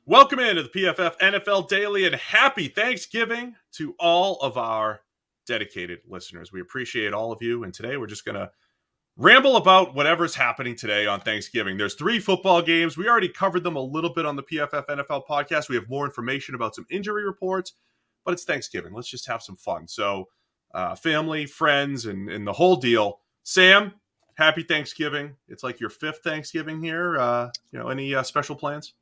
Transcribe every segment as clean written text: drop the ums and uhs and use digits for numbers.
Welcome into the PFF NFL Daily and happy Thanksgiving to all of our dedicated listeners. We appreciate all of you. And today we're just going to ramble about whatever's happening today on Thanksgiving. There's 3 football games. We already covered them a little bit on the PFF NFL podcast. We have more information about some injury reports, but it's Thanksgiving. Let's just have some fun. So, family, friends, and the whole deal. Sam, happy Thanksgiving. It's like your 5th Thanksgiving here. Any special plans?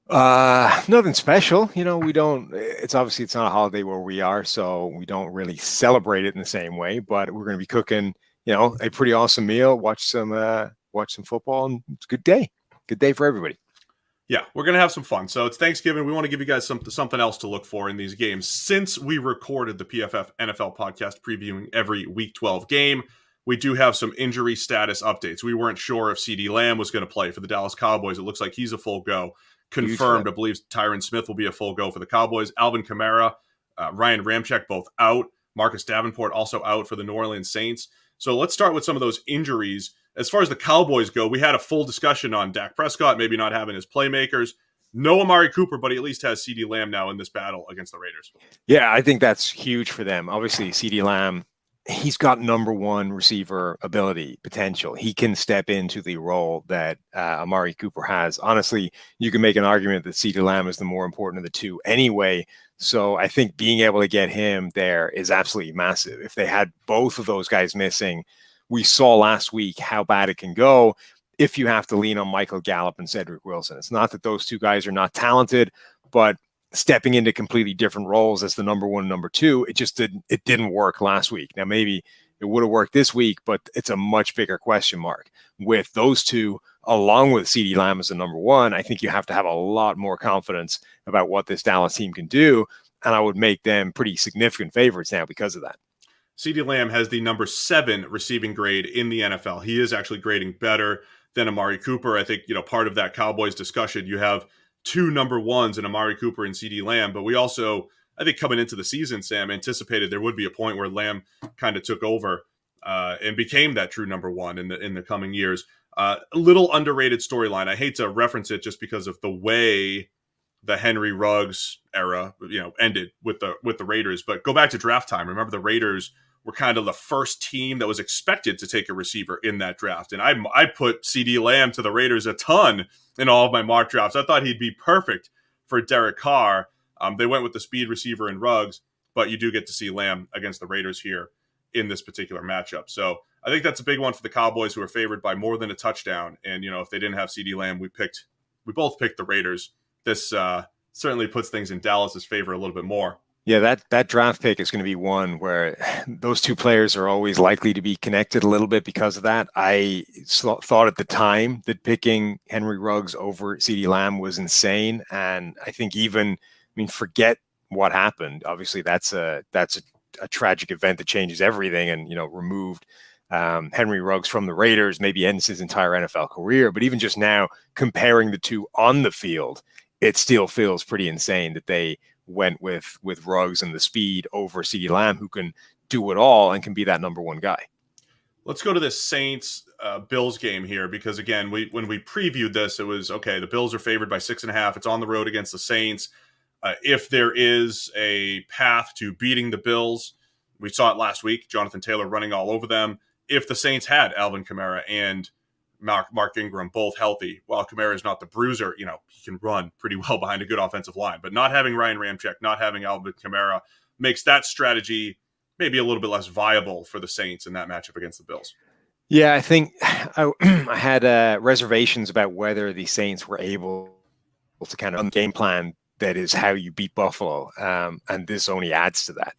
Nothing special. We don't, it's not a holiday where we are, so we don't really celebrate it in the same way, but we're going to be cooking, a pretty awesome meal, watch some football, and it's a good day. Good day for everybody. Yeah, we're going to have some fun. So it's Thanksgiving. We want to give you guys something else to look for in these games. Since we recorded the PFF NFL podcast previewing every Week 12 game, we do have some injury status updates. We weren't sure if CeeDee Lamb was going to play for the Dallas Cowboys. It looks like he's a full go. Confirmed. I believe Tyron Smith will be a full go for the Cowboys. Alvin Kamara, Ryan Ramczyk, both out. Marcus Davenport also out for the New Orleans Saints. So let's start with some of those injuries. As far as the Cowboys go, we had a full discussion on Dak Prescott maybe not having his playmakers. No Amari Cooper, but he at least has CeeDee Lamb now in this battle against the Raiders. Yeah, I think that's huge for them. Obviously, CeeDee Lamb, he's got number one receiver ability potential. He can step into the role that Amari Cooper has. Honestly, you can make an argument that CeeDee Lamb is the more important of the two anyway. So I think being able to get him there is absolutely massive. If they had both of those guys missing, we saw last week how bad it can go if you have to lean on Michael Gallup and Cedric Wilson. It's not that those two guys are not talented, but stepping into completely different roles as the number one, number two, it didn't work last week. Now, maybe it would have worked this week, but it's a much bigger question mark. With those two, along with CeeDee Lamb as the number one, I think you have to have a lot more confidence about what this Dallas team can do, and I would make them pretty significant favorites now because of that. CeeDee Lamb has the number 7 receiving grade in the NFL. He is actually grading better than Amari Cooper. I think, part of that Cowboys discussion, you have 2 number ones in Amari Cooper and CeeDee Lamb, but we also, I think coming into the season, Sam, anticipated there would be a point where Lamb kind of took over and became that true number one in the coming years. A little underrated storyline. I hate to reference it just because of the way the Henry Ruggs era, ended with the Raiders, but go back to draft time. Remember, the Raiders were kind of the first team that was expected to take a receiver in that draft. And I put CeeDee Lamb to the Raiders a ton in all of my mock drafts. I thought he'd be perfect for Derek Carr. They went with the speed receiver in Ruggs, but you do get to see Lamb against the Raiders here in this particular matchup. So I think that's a big one for the Cowboys, who are favored by more than a touchdown. And, if they didn't have CeeDee Lamb, we both picked the Raiders. This certainly puts things in Dallas's favor a little bit more. Yeah, that draft pick is going to be one where those two players are always likely to be connected a little bit because of that. I thought at the time that picking Henry Ruggs over CeeDee Lamb was insane. And I think forget what happened. Obviously, that's a tragic event that changes everything and, removed Henry Ruggs from the Raiders, maybe ends his entire NFL career. But even just now, comparing the two on the field, it still feels pretty insane that they went with Ruggs and the speed over CeeDee Lamb, who can do it all and can be that number one guy. Let's go to this Saints Bills game here, because again, when we previewed this, it was okay. The Bills are favored by 6.5. It's on the road against the Saints. If there is a path to beating the Bills, we saw it last week. Jonathan Taylor running all over them. If the Saints had Alvin Kamara and Mark Ingram both healthy, while Kamara is not the bruiser, he can run pretty well behind a good offensive line. But not having Ryan Ramczyk, not having Alvin Kamara makes that strategy maybe a little bit less viable for the Saints in that matchup against the Bills. Yeah, I think I had reservations about whether the Saints were able to kind of game plan that is how you beat Buffalo. And this only adds to that.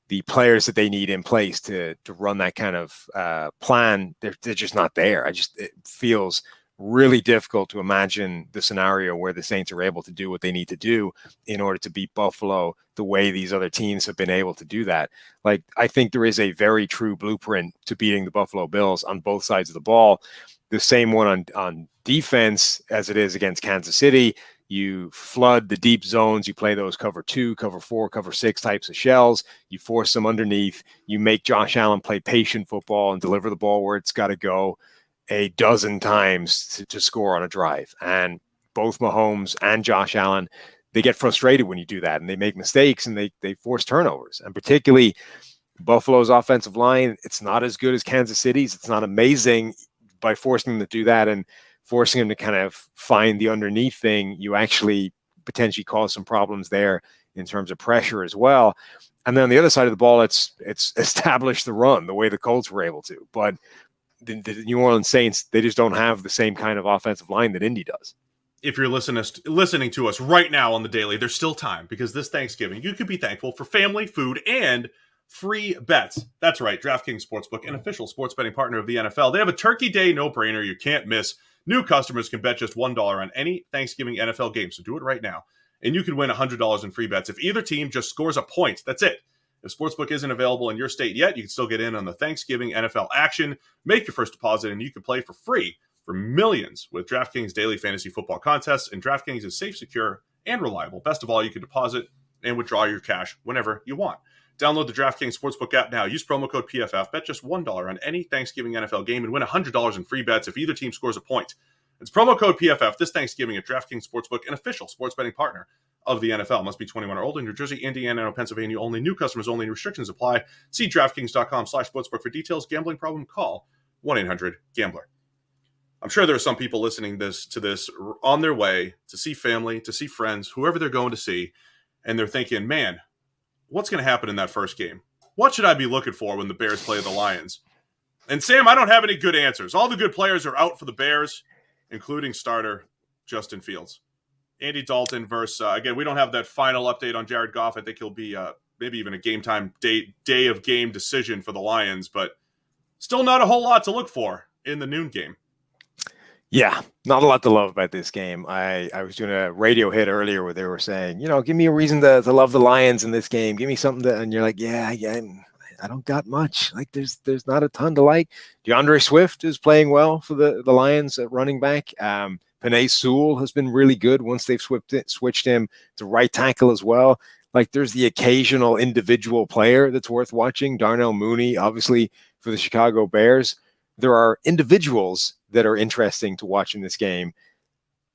The players that they need in place to run that kind of plan, they're just not there. It feels really difficult to imagine the scenario where the Saints are able to do what they need to do in order to beat Buffalo the way these other teams have been able to do that. Like, I think there is a very true blueprint to beating the Buffalo Bills on both sides of the ball. The same one on defense as it is against Kansas City. You flood the deep zones. You play those cover 2, cover 4, cover 6 types of shells. You force them underneath. You make Josh Allen play patient football and deliver the ball where it's got to go a dozen times to score on a drive. And both Mahomes and Josh Allen, they get frustrated when you do that, and they make mistakes, and they force turnovers. And particularly Buffalo's offensive line, it's not as good as Kansas City's. It's not amazing. By forcing them to do that and forcing them to kind of find the underneath thing, you actually potentially cause some problems there in terms of pressure as well. And then on the other side of the ball, it's established the run the way the Colts were able to. But the New Orleans Saints, they just don't have the same kind of offensive line that Indy does. If you're listening to us right now on the daily, there's still time, because this Thanksgiving, you could be thankful for family, food, and free bets. That's right, DraftKings Sportsbook, an official sports betting partner of the NFL. They have a Turkey Day no-brainer you can't miss. New customers can bet just $1 on any Thanksgiving NFL game, so do it right now. And you can win $100 in free bets if either team just scores a point. That's it. If Sportsbook isn't available in your state yet, you can still get in on the Thanksgiving NFL action. Make your first deposit, and you can play for free for millions with DraftKings daily fantasy football contests. And DraftKings is safe, secure, and reliable. Best of all, you can deposit and withdraw your cash whenever you want. Download the DraftKings Sportsbook app now. Use promo code PFF. Bet just $1 on any Thanksgiving NFL game and win $100 in free bets if either team scores a point. It's promo code PFF this Thanksgiving at DraftKings Sportsbook, an official sports betting partner of the NFL. Must be 21 or older in New Jersey, Indiana, and Pennsylvania only. New customers only. Restrictions apply. See DraftKings.com/sportsbook for details. Gambling problem? Call 1-800-GAMBLER. I'm sure there are some people listening to this on their way to see family, to see friends, whoever they're going to see, and they're thinking, man, what's going to happen in that first game? What should I be looking for when the Bears play the Lions? And Sam, I don't have any good answers. All the good players are out for the Bears, including starter Justin Fields. Andy Dalton versus, again, we don't have that final update on Jared Goff. I think he'll be maybe even a game time day of game decision for the Lions, but still not a whole lot to look for in the noon game. Yeah, not a lot to love about this game. I was doing a radio hit earlier where they were saying, give me a reason to love the Lions in this game. Give me something and you're like, yeah, I don't got much. Like there's not a ton to like. DeAndre Swift is playing well for the Lions at running back. Penei Sewell has been really good once they've switched him to right tackle as well. Like there's the occasional individual player that's worth watching. Darnell Mooney, obviously for the Chicago Bears. There are individuals that are interesting to watch in this game.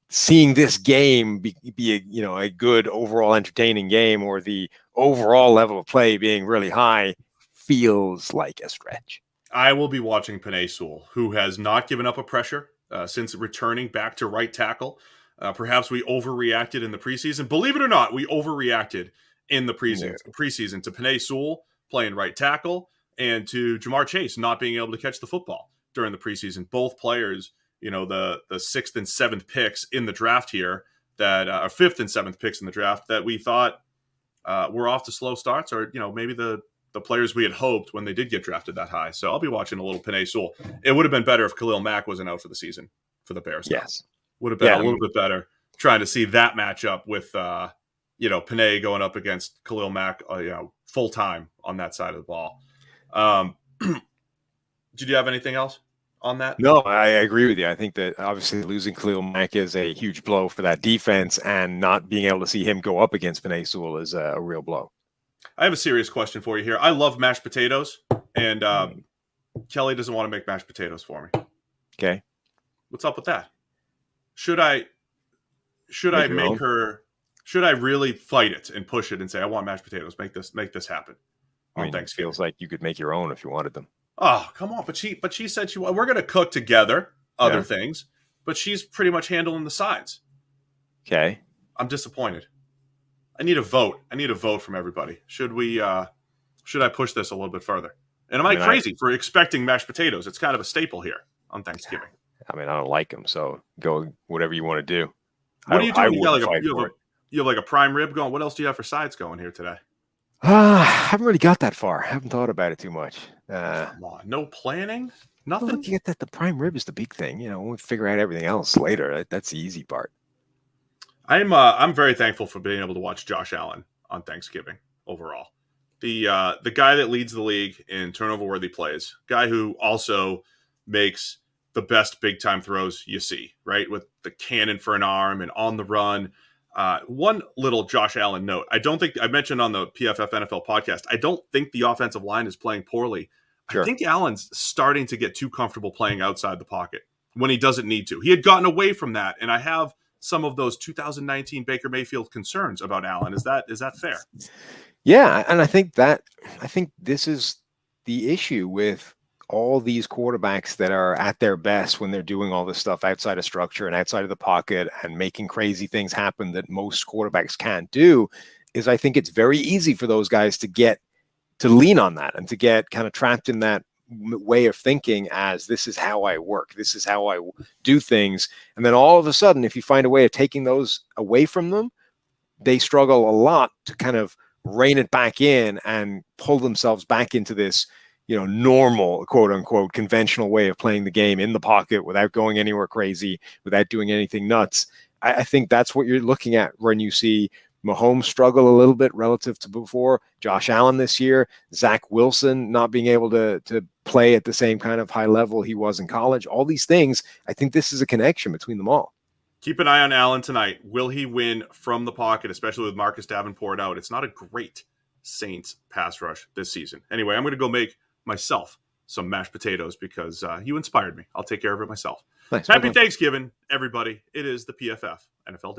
Seeing this game be a good overall entertaining game, or the overall level of play being really high, feels like a stretch. I will be watching Penei Sewell, who has not given up a pressure since returning back to right tackle. Perhaps we overreacted in the preseason. Believe it or not, we overreacted in the preseason to Penei Sewell playing right tackle and to Jamar Chase not being able to catch the football during the preseason. Both players, the 6th and 7th picks in the draft here, that are 5th and 7th picks in the draft, that we thought were off to slow starts, or maybe the players we had hoped when they did get drafted that high. So I'll be watching a little Penei Sewell. It would have been better if Khalil Mack wasn't out for the season for the Bears. Yes, would have been a little bit better trying to see that matchup with Penei going up against Khalil Mack full time on that side of the ball. Did you have anything else on that? No, I agree with you. I think that obviously losing Khalil Mack is a huge blow for that defense, and not being able to see him go up against Penei Sewell is a real blow. I have a serious question for you here. I love mashed potatoes, and Kelly doesn't want to make mashed potatoes for me. Okay. What's up with that? Should I make her? Should I really fight it and push it and say, I want mashed potatoes, make this happen on Thanksgiving? It feels like you could make your own if you wanted them. Oh, come on. But she said we're going to cook together other things, but she's pretty much handling the sides. Okay. I'm disappointed. I need a vote. I need a vote from everybody. Should I push this a little bit further? And am I crazy for expecting mashed potatoes? It's kind of a staple here on Thanksgiving. I don't like them, so go whatever you want to do. What are you doing? You have like a prime rib going. What else do you have for sides going here today? I haven't really got that far. I haven't thought about it too much. Come on, no planning, nothing. Well, you get the prime rib is the big thing. We'll figure out everything else later. That's the easy part. I'm very thankful for being able to watch Josh Allen on Thanksgiving overall. The guy that leads the league in turnover-worthy plays, guy who also makes the best big-time throws you see, right? With the cannon for an arm and on the run. One little Josh Allen note. I don't think I mentioned on the PFF NFL podcast, I don't think the offensive line is playing poorly. Sure. I think Allen's starting to get too comfortable playing outside the pocket when he doesn't need to. He had gotten away from that, and I have some of those 2019 Baker Mayfield concerns about Allen. Is that fair? Yeah, and I think this is the issue with all these quarterbacks that are at their best when they're doing all this stuff outside of structure and outside of the pocket and making crazy things happen that most quarterbacks can't do, is I think it's very easy for those guys to lean on that and to get kind of trapped in that way of thinking as this is how I work, this is how I do things. And then all of a sudden, if you find a way of taking those away from them, they struggle a lot to kind of rein it back in and pull themselves back into this, normal, quote unquote, conventional way of playing the game in the pocket without going anywhere crazy, without doing anything nuts. I think that's what you're looking at when you see Mahomes struggle a little bit relative to before, Josh Allen this year, Zach Wilson not being able to play at the same kind of high level he was in college. All these things, I think this is a connection between them all. Keep an eye on Allen tonight. Will he win from the pocket, especially with Marcus Davenport out? It's not a great Saints pass rush this season. Anyway, I'm going to go make myself some mashed potatoes because you inspired me. I'll take care of it myself. Nice. Happy Thanksgiving, everybody. It is the PFF NFL